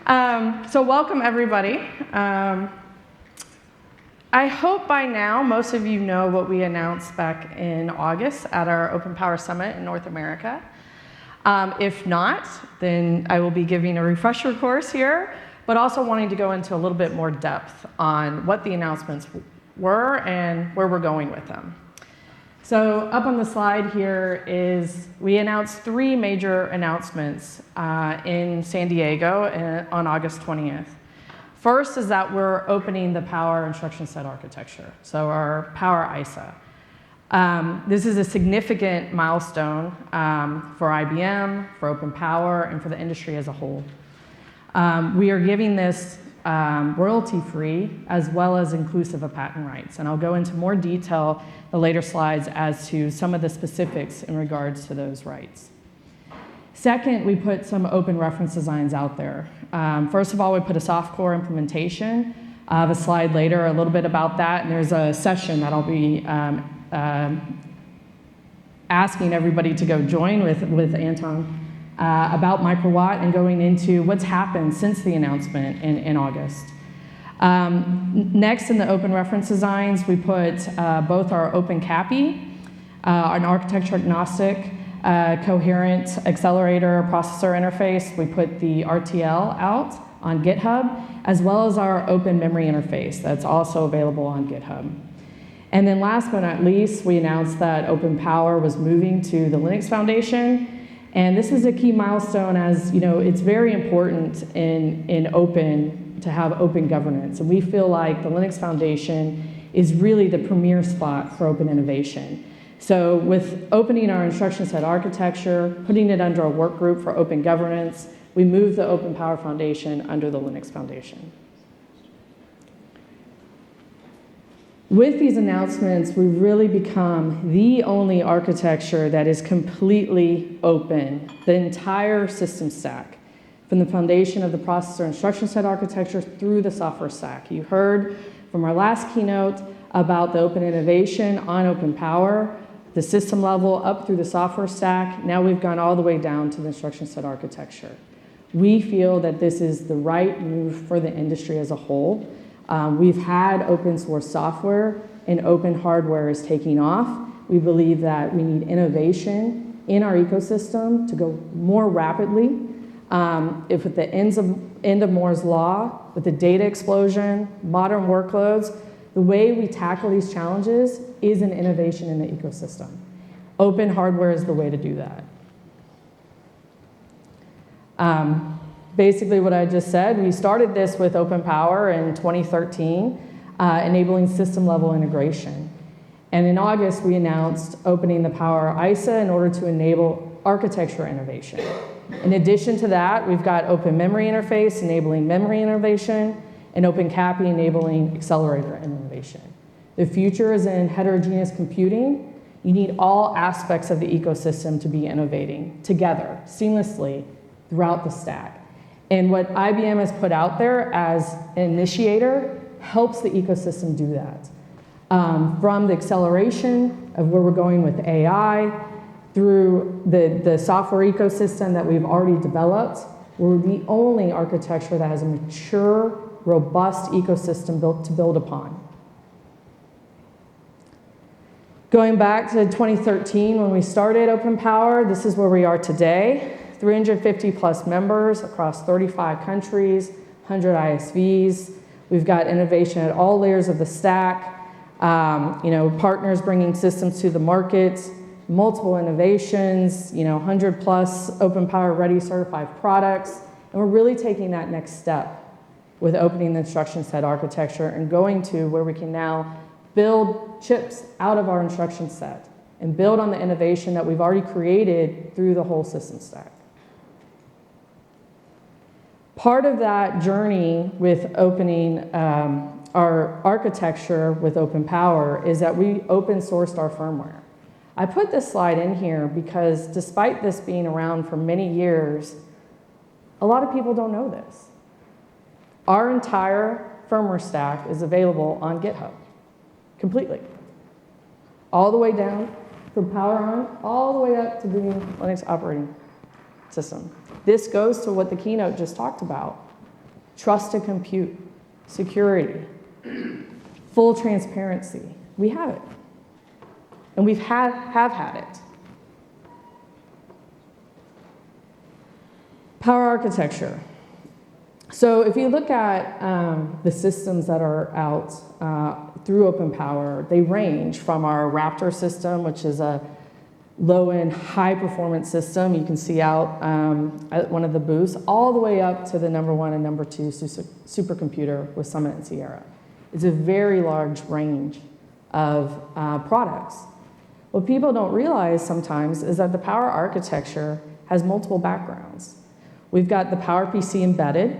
So welcome, everybody. I hope by now most of you know what we announced back in August at our OpenPOWER Summit in North America. If not, then I will be giving a refresher course here, but also wanting to go into a little bit more depth on what the announcements were and where we're going with them. So up on the slide here is we announced 3 major announcements in San Diego on August 20th. First is that we're opening the Power instruction set architecture, so our Power ISA. This is a significant milestone for IBM, for OpenPOWER, and for the industry as a whole. We are giving this royalty-free as well as inclusive of patent rights. And I'll go into more detail in the later slides as to some of the specifics in regards to those rights. Second, we put some open reference designs out there. First of all, we put a soft core implementation. I have a slide later a little bit about that, and there's a session that I'll be asking everybody to go join with Anton about microwatt and going into what's happened since the announcement in August. Next, in the open reference designs, we put both our OpenCopy, an architecture agnostic, coherent accelerator processor interface. We put the RTL out on GitHub, as well as our open memory interface that's also available on GitHub. And then last but not least, we announced that OpenPOWER was moving to the Linux Foundation. And this is a key milestone, as you know, it's very important in open to have open governance. And we feel like the Linux Foundation is really the premier spot for open innovation. So with opening our instruction set architecture, putting it under a work group for open governance, we moved the OpenPOWER Foundation under the Linux Foundation. With these announcements, we've really become the only architecture that is completely open, the entire system stack, from the foundation of the processor instruction set architecture through the software stack. You heard from our last keynote about the open innovation on OpenPOWER, the system level up through the software stack. Now we've gone all the way down to the instruction set architecture. We feel that this is the right move for the industry as a whole. We've had open source software and open hardware is taking off. We believe that we need innovation in our ecosystem to go more rapidly. If at the end of Moore's law, with the data explosion, modern workloads, the way we tackle these challenges is an innovation in the ecosystem. Open hardware is the way to do that. Basically what I just said, we started this with OpenPOWER in 2013, enabling system-level integration. And in August, we announced opening the Power ISA in order to enable architecture innovation. In addition to that, we've got Open Memory Interface, enabling memory innovation, and OpenCopy, enabling accelerator innovation. The future is in heterogeneous computing. You need all aspects of the ecosystem to be innovating together, seamlessly, throughout the stack. And what IBM has put out there as an initiator helps the ecosystem do that. From the acceleration of where we're going with AI, through the software ecosystem that we've already developed, we're the only architecture that has a mature, robust ecosystem built to build upon. Going back to 2013 when we started OpenPOWER, this is where we are today. 350 plus members across 35 countries, 100 ISVs. We've got innovation at all layers of the stack. Partners bringing systems to the market, multiple innovations, 100 plus OpenPOWER ready certified products. And we're really taking that next step with opening the instruction set architecture and going to where we can now build chips out of our instruction set and build on the innovation that we've already created through the whole system stack. Part of that journey with opening our architecture with OpenPOWER is that we open sourced our firmware. I put this slide in here because despite this being around for many years, a lot of people don't know this. Our entire firmware stack is available on GitHub, completely. All the way down from power on, all the way up to the Linux operating system. This goes to what the keynote just talked about. trusted compute, security, full transparency. We have it. And we have had it. Power architecture. So if you look at the systems that are out through OpenPOWER, they range from our Raptor system, which is a low-end, high-performance system you can see out at one of the booths, all the way up to the #1 and #2 supercomputer with Summit and Sierra. It's a very large range of products. What people don't realize sometimes is that the Power architecture has multiple backgrounds. We've got the PowerPC embedded,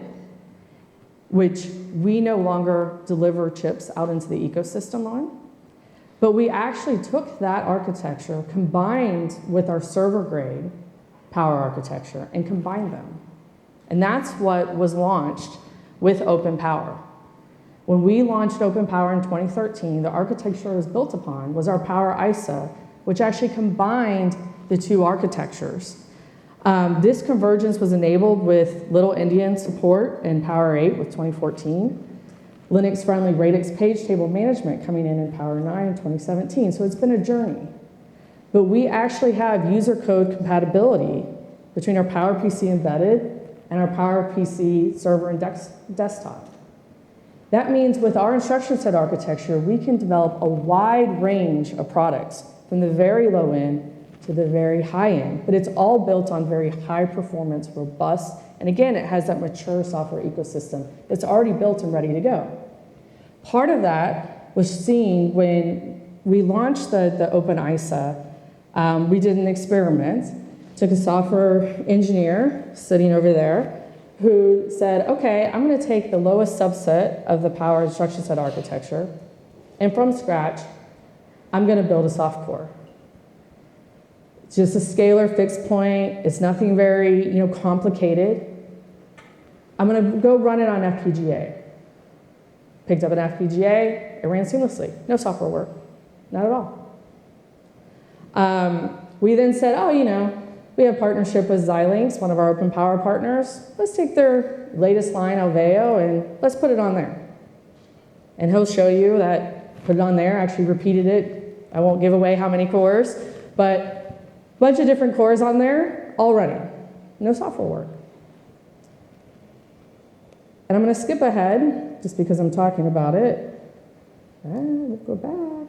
which we no longer deliver chips out into the ecosystem on. But we actually took that architecture, combined with our server-grade Power architecture, and combined them. And that's what was launched with OpenPOWER. When we launched OpenPOWER in 2013, the architecture it was built upon was our Power ISA, which actually combined the two architectures. This convergence was enabled with Little Endian support in Power 8 with 2014, Linux-friendly radix page table management coming in Power 9 in 2017. So it's been a journey. But we actually have user code compatibility between our PowerPC embedded and our PowerPC server and desktop. That means with our instruction set architecture, we can develop a wide range of products from the very low end to the very high end, but it's all built on very high performance, robust, and again, it has that mature software ecosystem that's already built and ready to go. Part of that was seen when we launched the Open ISA. We did an experiment, took a software engineer sitting over there who said, okay, I'm gonna take the lowest subset of the Power instruction set architecture, and from scratch, I'm gonna build a soft core. It's just a scalar fixed point. It's nothing very complicated. I'm going to go run it on FPGA. Picked up an FPGA. It ran seamlessly. No software work. Not at all. We then said, we have partnership with Xilinx, one of our OpenPOWER partners. Let's take their latest line, Alveo, and let's put it on there. And he'll show you that put it on there, actually repeated it. I won't give away how many cores, but bunch of different cores on there, all running. No software work. And I'm going to skip ahead, just because I'm talking about it. Let's go back.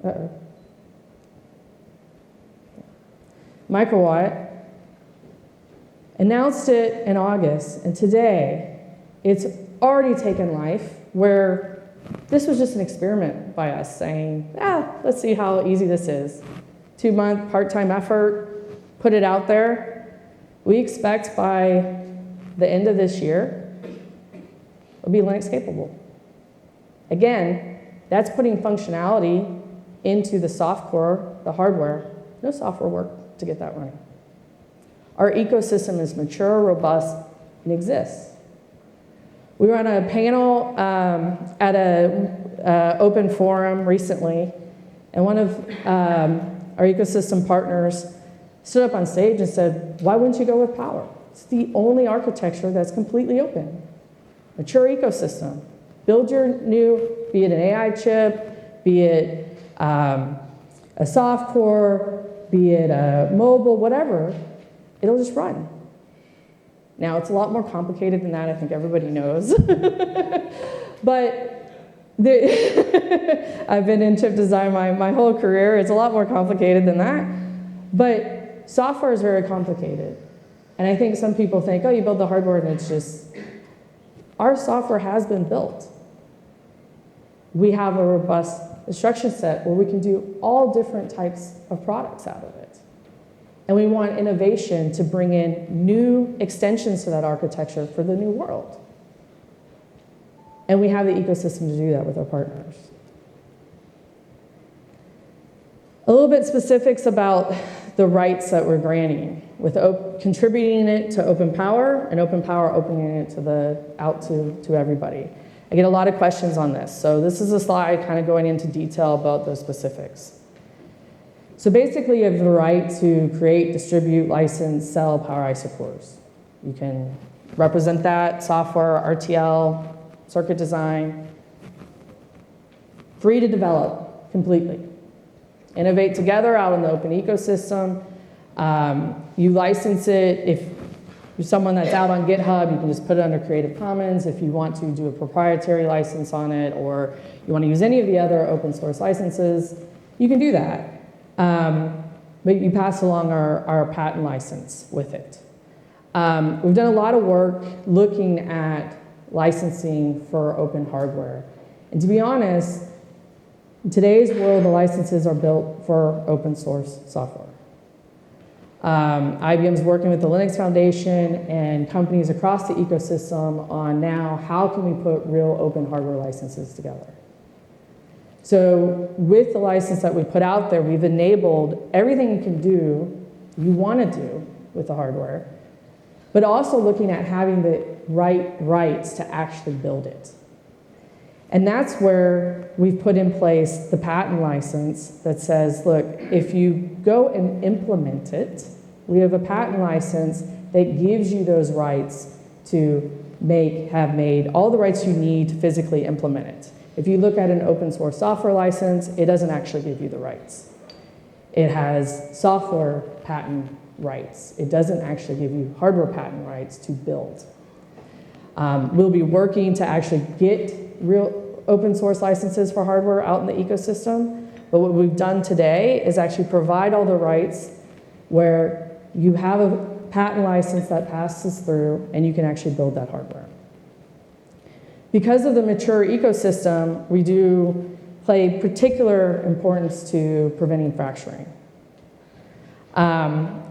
Uh-oh. Microwatt announced it in August, and today, it's already taken life, where this was just an experiment by us saying, let's see how easy this is. 2-month part-time effort, put it out there. We expect by the end of this year, it'll be Linux capable. Again, that's putting functionality into the soft core, the hardware. No software work to get that running. Our ecosystem is mature, robust, and exists. We were on a panel at an open forum recently, and one of our ecosystem partners stood up on stage and said, why wouldn't you go with Power? It's the only architecture that's completely open. Mature ecosystem. Build your new, be it an AI chip, be it a soft core, be it a mobile, whatever, it'll just run. Now, it's a lot more complicated than that, I think everybody knows. But I've been in chip design my whole career. It's a lot more complicated than that. But software is very complicated. And I think some people think, you build the hardware and it's just... Our software has been built. We have a robust instruction set where we can do all different types of products out of it. And we want innovation to bring in new extensions to that architecture for the new world. And we have the ecosystem to do that with our partners. A little bit specifics about the rights that we're granting with contributing it to OpenPOWER and OpenPOWER opening it out to everybody. I get a lot of questions on this. So this is a slide kind of going into detail about those specifics. So basically, you have the right to create, distribute, license, sell Power ISA cores. You can represent that, software, RTL, circuit design. Free to develop completely. Innovate together out in the open ecosystem. You license it. If you're someone that's out on GitHub, you can just put it under Creative Commons. If you want to do a proprietary license on it, or you want to use any of the other open source licenses, you can do that. But you pass along our patent license with it. We've done a lot of work looking at licensing for open hardware. And to be honest, in today's world, the licenses are built for open source software. IBM's working with the Linux Foundation and companies across the ecosystem on now how can we put real open hardware licenses together. So with the license that we put out there, we've enabled everything you can do, you want to do with the hardware, but also looking at having the right rights to actually build it. And that's where we've put in place the patent license that says, look, if you go and implement it, we have a patent license that gives you those rights to have made all the rights you need to physically implement it. If you look at an open source software license, it doesn't actually give you the rights. It has software patent rights. It doesn't actually give you hardware patent rights to build. We'll be working to actually get real open source licenses for hardware out in the ecosystem, but what we've done today is actually provide all the rights where you have a patent license that passes through and you can actually build that hardware. Because of the mature ecosystem, we do play particular importance to preventing fracturing.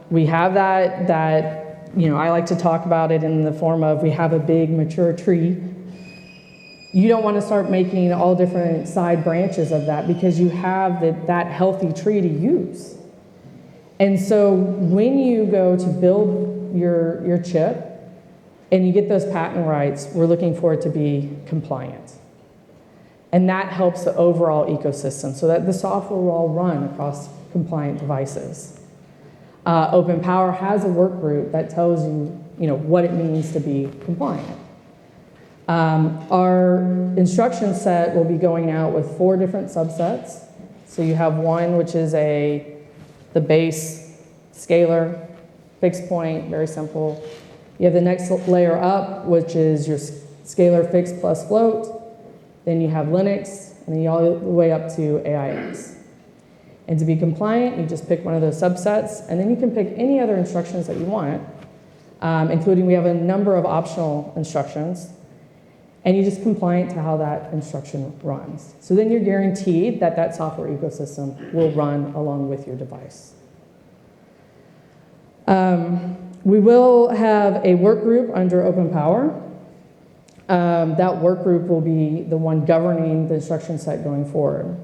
We have that, I like to talk about it in the form of we have a big mature tree. You don't want to start making all different side branches of that because you have that healthy tree to use. And so when you go to build your chip and you get those patent rights, we're looking for it to be compliant. And that helps the overall ecosystem so that the software will all run across compliant devices. OpenPOWER has a work group that tells you, what it means to be compliant. Our instruction set will be going out with 4 different subsets. So you have one, which is the base scalar, fixed point, very simple. You have the next layer up, which is your scalar fixed plus float. Then you have Linux, and then you all the way up to AIX. And to be compliant, you just pick one of those subsets, and then you can pick any other instructions that you want, including we have a number of optional instructions. And you're just compliant to how that instruction runs. So then you're guaranteed that that software ecosystem will run along with your device. We will have a work group under OpenPOWER. That work group will be the one governing the instruction set going forward.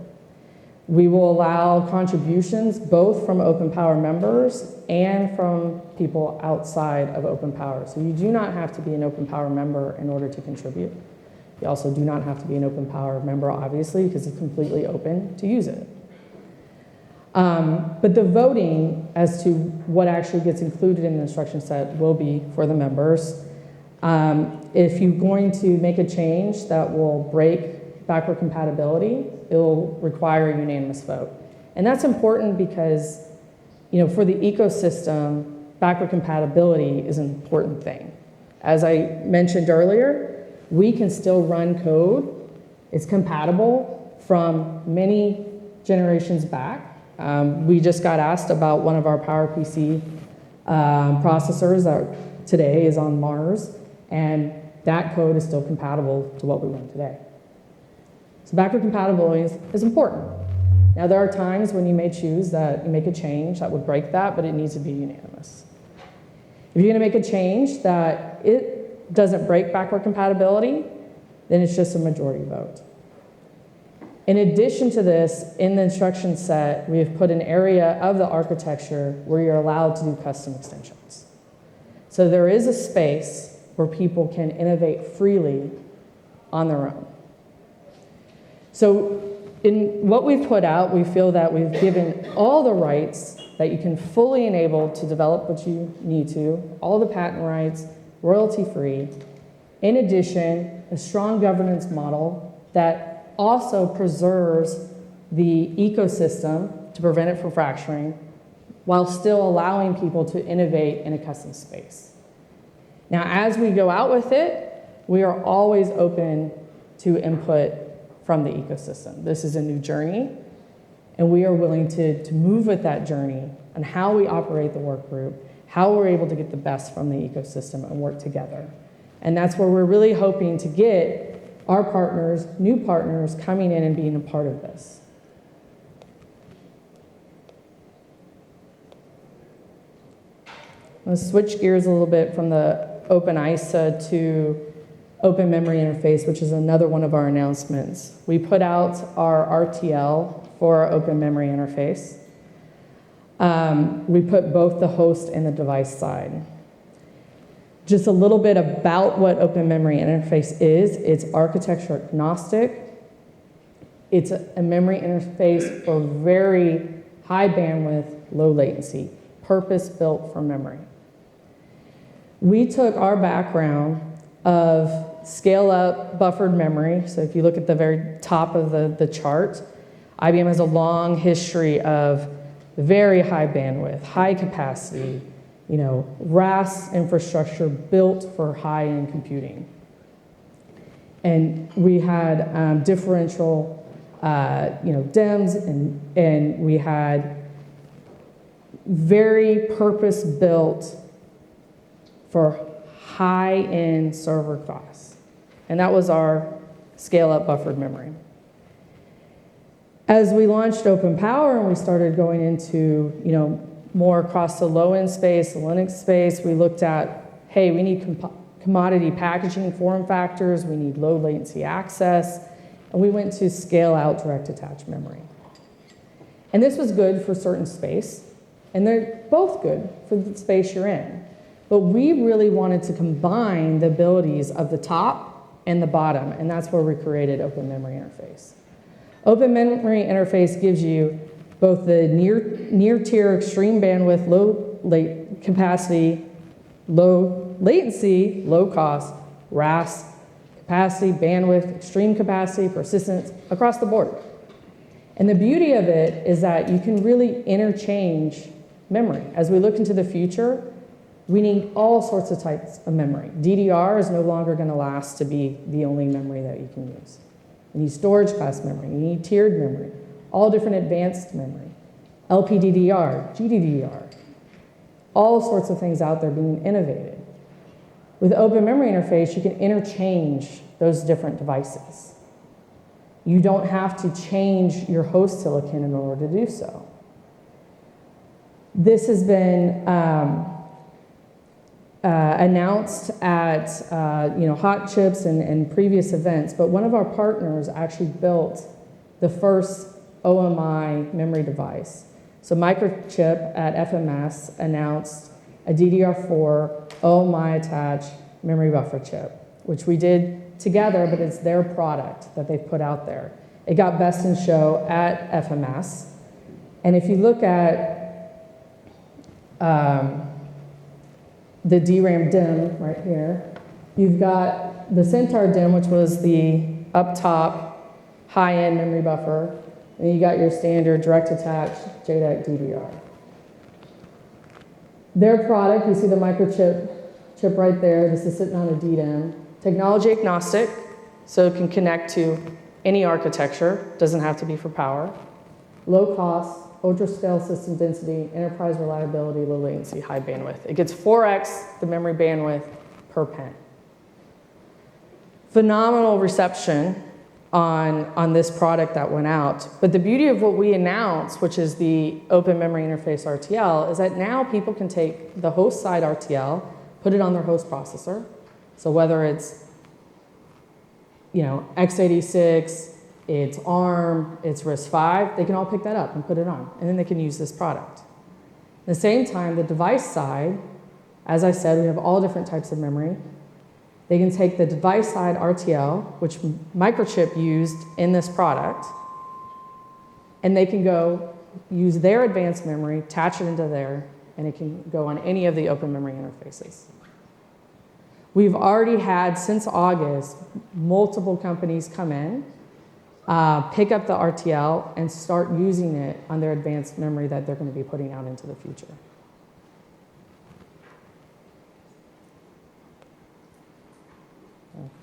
We will allow contributions both from OpenPOWER members and from people outside of OpenPOWER. So you do not have to be an OpenPOWER member in order to contribute. You also do not have to be an OpenPOWER member, obviously, because it's completely open to use it. But the voting as to what actually gets included in the instruction set will be for the members. If you're going to make a change that will break backward compatibility, it will require a unanimous vote. And that's important because, for the ecosystem, backward compatibility is an important thing. As I mentioned earlier, we can still run code. It's compatible from many generations back. We just got asked about one of our PowerPC processors that today is on Mars, and that code is still compatible to what we run today. So backward compatibility is important. Now there are times when you may choose that you make a change that would break that, but it needs to be unanimous. If you're going to make a change that it doesn't break backward compatibility, then it's just a majority vote. In addition to this, in the instruction set, we have put an area of the architecture where you're allowed to do custom extensions. So there is a space where people can innovate freely on their own. So in what we've put out, we feel that we've given all the rights that you can fully enable to develop what you need to, all the patent rights, royalty-free. In addition, a strong governance model that also preserves the ecosystem to prevent it from fracturing while still allowing people to innovate in a custom space. Now, as we go out with it, we are always open to input from the ecosystem. This is a new journey, and we are willing to move with that journey on how we operate the work group, how we're able to get the best from the ecosystem and work together. And that's where we're really hoping to get our partners, new partners, coming in and being a part of this. Let's switch gears a little bit from the Open ISA to Open Memory Interface, which is another one of our announcements. We put out our RTL for our Open Memory Interface. We put both the host and the device side. Just a little bit about what Open Memory Interface is. It's architecture agnostic. It's a memory interface for very high bandwidth, low latency, purpose-built for memory. We took our background of scale-up buffered memory. So if you look at the very top of the chart, IBM has a long history of very high bandwidth, high capacity, RAS infrastructure built for high-end computing. And we had differential, DIMMs, and we had very purpose-built for high-end server class. And that was our scale-up buffered memory. As we launched OpenPOWER and we started going into, more across the low-end space, the Linux space, we looked at, hey, we need commodity packaging form factors, we need low latency access, and we went to scale-out direct attached memory. And this was good for certain space, and they're both good for the space you're in. But we really wanted to combine the abilities of the top and the bottom, and that's where we created Open Memory Interface. Open Memory Interface gives you both the near-tier extreme bandwidth, low capacity, low latency, low cost, RAS, capacity, bandwidth, extreme capacity, persistence, across the board. And the beauty of it is that you can really interchange memory. As we look into the future, we need all sorts of types of memory. DDR is no longer going to last to be the only memory that you can use. You need storage class memory, you need tiered memory, all different advanced memory, LPDDR, GDDR, all sorts of things out there being innovated. With Open Memory Interface, you can interchange those different devices. You don't have to change your host silicon in order to do so. This has been announced at Hot Chips and previous events, but one of our partners actually built the first OMI memory device. So Microchip at FMS announced a DDR4 OMI attached memory buffer chip, which we did together, but it's their product that they put out there. It got Best in Show at FMS. And if you look at the DRAM DIMM right here, you've got the Centaur DIMM, which was the up top high-end memory buffer, and you got your standard direct attached JEDEC DDR. Their product, you see the Microchip chip right there. This is sitting on a DDIMM. Technology agnostic, so it can connect to any architecture, doesn't have to be for power. Low cost, ultra-scale system density, enterprise reliability, low latency, high bandwidth. It gets 4x the memory bandwidth per pen. Phenomenal reception on this product that went out. But the beauty of what we announced, which is the Open Memory Interface RTL, is that now people can take the host side RTL, put it on their host processor. So whether it's x86, it's ARM, it's RISC-V, they can all pick that up and put it on, and then they can use this product. At the same time, the device side, as I said, we have all different types of memory. They can take the device side RTL, which Microchip used in this product, and they can go use their advanced memory, attach it into there, and it can go on any of the open memory interfaces. We've already had, since August, multiple companies come in, pick up the RTL, and start using it on their advanced memory that they're going to be putting out into the future.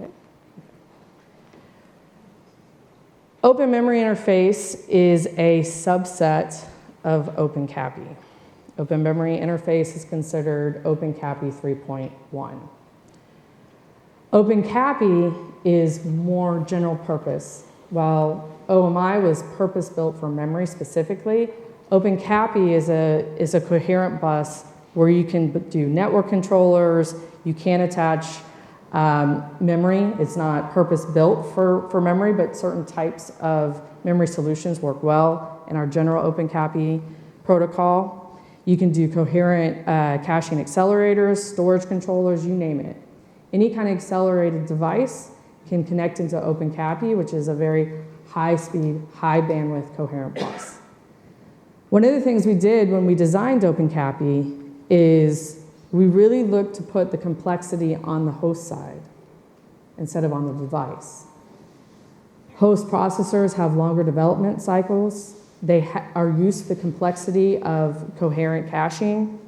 Okay. Open Memory Interface is a subset of OpenCopy. Open Memory Interface is considered OpenCopy 3.1. OpenCopy is more general purpose. While OMI was purpose-built for memory specifically, OpenCopy is a coherent bus where you can do network controllers, you can attach memory. It's not purpose-built for memory, but certain types of memory solutions work well in our general OpenCopy protocol. You can do coherent caching accelerators, storage controllers, you name it. Any kind of accelerated device can connect into OpenCopy, which is a very high-speed, high-bandwidth coherent bus. One of the things we did when we designed OpenCopy is we really looked to put the complexity on the host side instead of on the device. Host processors have longer development cycles. They are used to the complexity of coherent caching.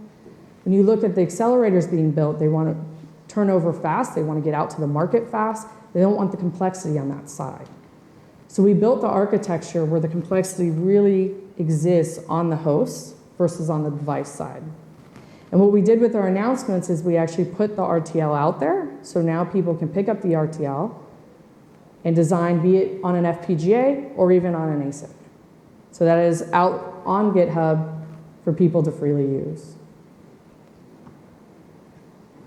When you look at the accelerators being built, they want to turn over fast. They want to get out to the market fast. They don't want the complexity on that side. So we built the architecture where the complexity really exists on the host versus on the device side. And what we did with our announcements is we actually put the RTL out there, so now people can pick up the RTL and design, be it on an FPGA or even on an ASIC. So that is out on GitHub for people to freely use.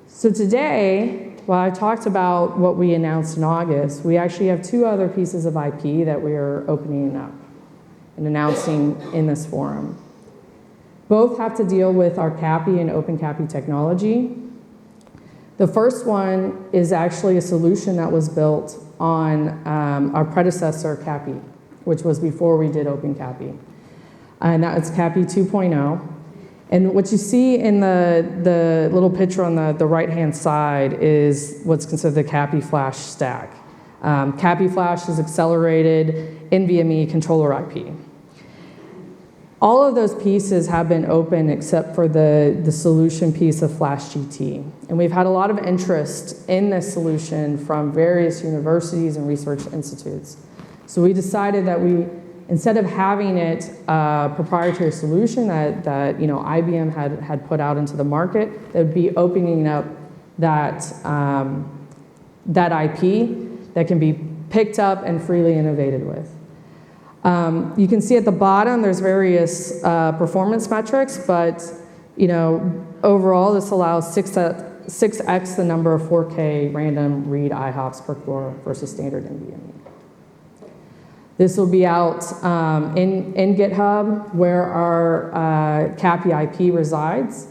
So today, while I talked about what we announced in August, we actually have two other pieces of IP that we are opening up and announcing in this forum. Both have to deal with our Cappy and OpenCopy technology. The first one is actually a solution that was built on our predecessor, Cappy, which was before we did OpenCopy. And that is Cappy 2.0. And what you see in the little picture on the right-hand side is what's considered the Cappy Flash stack. Cappy Flash is accelerated NVMe controller IP. All of those pieces have been open except for the solution piece of Flash GT. And we've had a lot of interest in this solution from various universities and research institutes. So we decided that instead of having it a proprietary solution that IBM had put out into the market, that would be opening up that IP that can be picked up and freely innovated with. You can see at the bottom there's various performance metrics, but overall this allows 6x the number of 4K random read IHOPs per core versus standard NVMe. This will be out in GitHub where our Cappy IP resides.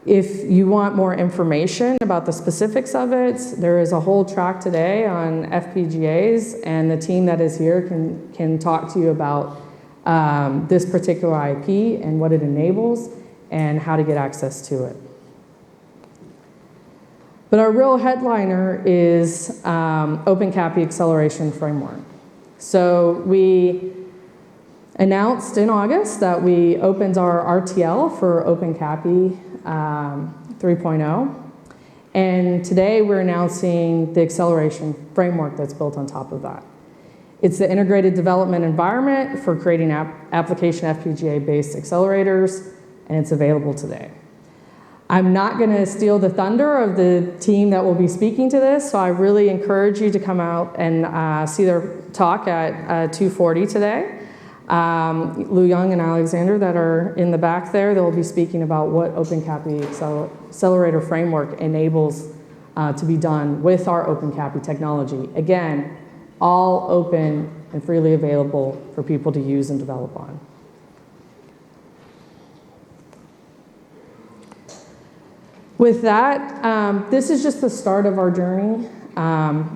If you want more information about the specifics of it, there is a whole track today on FPGAs, and the team that is here can talk to you about this particular IP and what it enables and how to get access to it. But our real headliner is OpenCopy Acceleration Framework. So we announced in August that we opened our RTL for OpenCopy 3.0. And today we're announcing the acceleration framework that's built on top of that. It's the integrated development environment for creating application FPGA-based accelerators, and it's available today. I'm not going to steal the thunder of the team that will be speaking to this, so I really encourage you to come out and see their talk at 2:40 today. Lu Young and Alexander that are in the back there, they'll be speaking about what OpenCopy Accelerator Framework enables to be done with our OpenCopy technology. Again, all open and freely available for people to use and develop on. With that, this is just the start of our journey.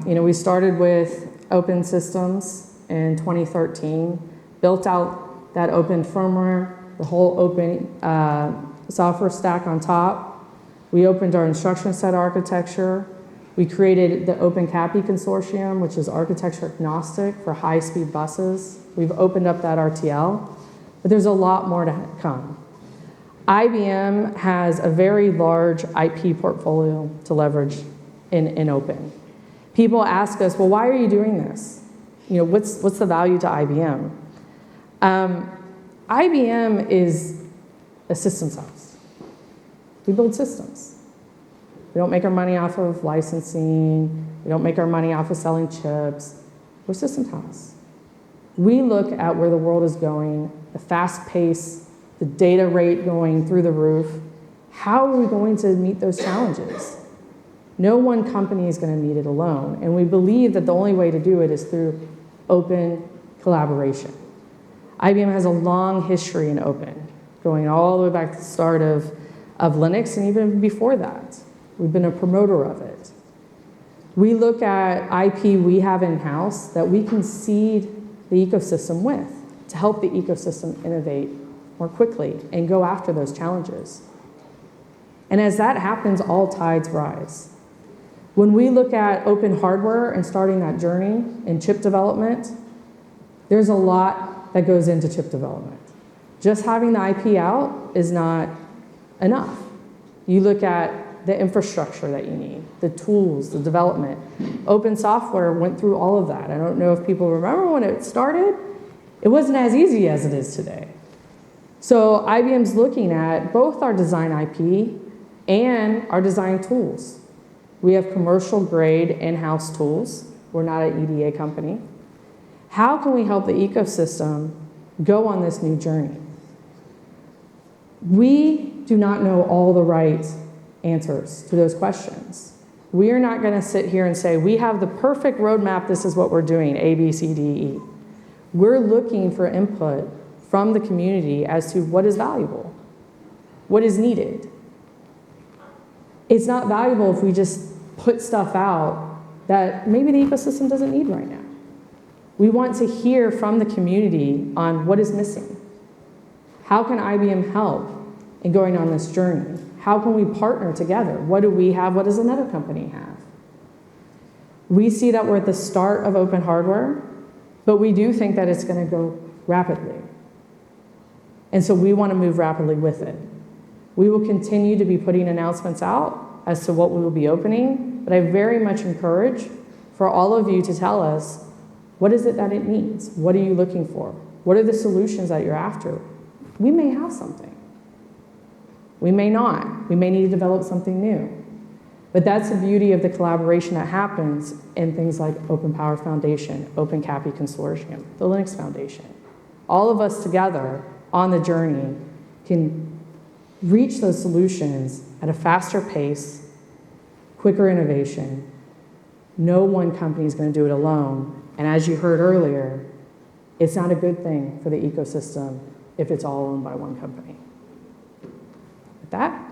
We started with open systems in 2013, built out that open firmware, the whole open software stack on top. We opened our instruction set architecture. We created the OpenCopy consortium, which is architecture agnostic for high-speed buses. We've opened up that RTL, but there's a lot more to come. IBM has a very large IP portfolio to leverage in open. People ask us, well, why are you doing this? You know, what's the value to IBM? IBM is a systems house. We build systems. We don't make our money off of licensing. We don't make our money off of selling chips. We're a systems house. We look at where the world is going, the fast pace, the data rate going through the roof. How are we going to meet those challenges? No one company is going to meet it alone, and we believe that the only way to do it is through open collaboration. IBM has a long history in open, going all the way back to the start of Linux and even before that. We've been a promoter of it. We look at IP we have in-house that we can seed the ecosystem with to help the ecosystem innovate more quickly and go after those challenges. And as that happens, all tides rise. When we look at open hardware and starting that journey in chip development, there's a lot that goes into chip development. Just having the IP out is not enough. You look at the infrastructure that you need, the tools, the development. Open software went through all of that. I don't know if people remember when it started. It wasn't as easy as it is today. So IBM's looking at both our design IP and our design tools. We have commercial grade in-house tools. We're not an EDA company. How can we help the ecosystem go on this new journey? We do not know all the right answers to those questions. We are not going to sit here and say, we have the perfect roadmap, this is what we're doing, A, B, C, D, E. We're looking for input from the community as to what is valuable, what is needed. It's not valuable if we just put stuff out that maybe the ecosystem doesn't need right now. We want to hear from the community on what is missing. How can IBM help in going on this journey? How can we partner together? What do we have? What does another company have? We see that we're at the start of open hardware, but we do think that it's going to go rapidly. And so we want to move rapidly with it. We will continue to be putting announcements out as to what we will be opening, but I very much encourage for all of you to tell us, what is it that it needs? What are you looking for? What are the solutions that you're after? We may have something. We may not. We may need to develop something new. But that's the beauty of the collaboration that happens in things like OpenPOWER Foundation, OpenCopy Consortium, the Linux Foundation. All of us together on the journey can reach those solutions at a faster pace, quicker innovation. No one company is going to do it alone. And as you heard earlier, it's not a good thing for the ecosystem if it's all owned by one company. With that,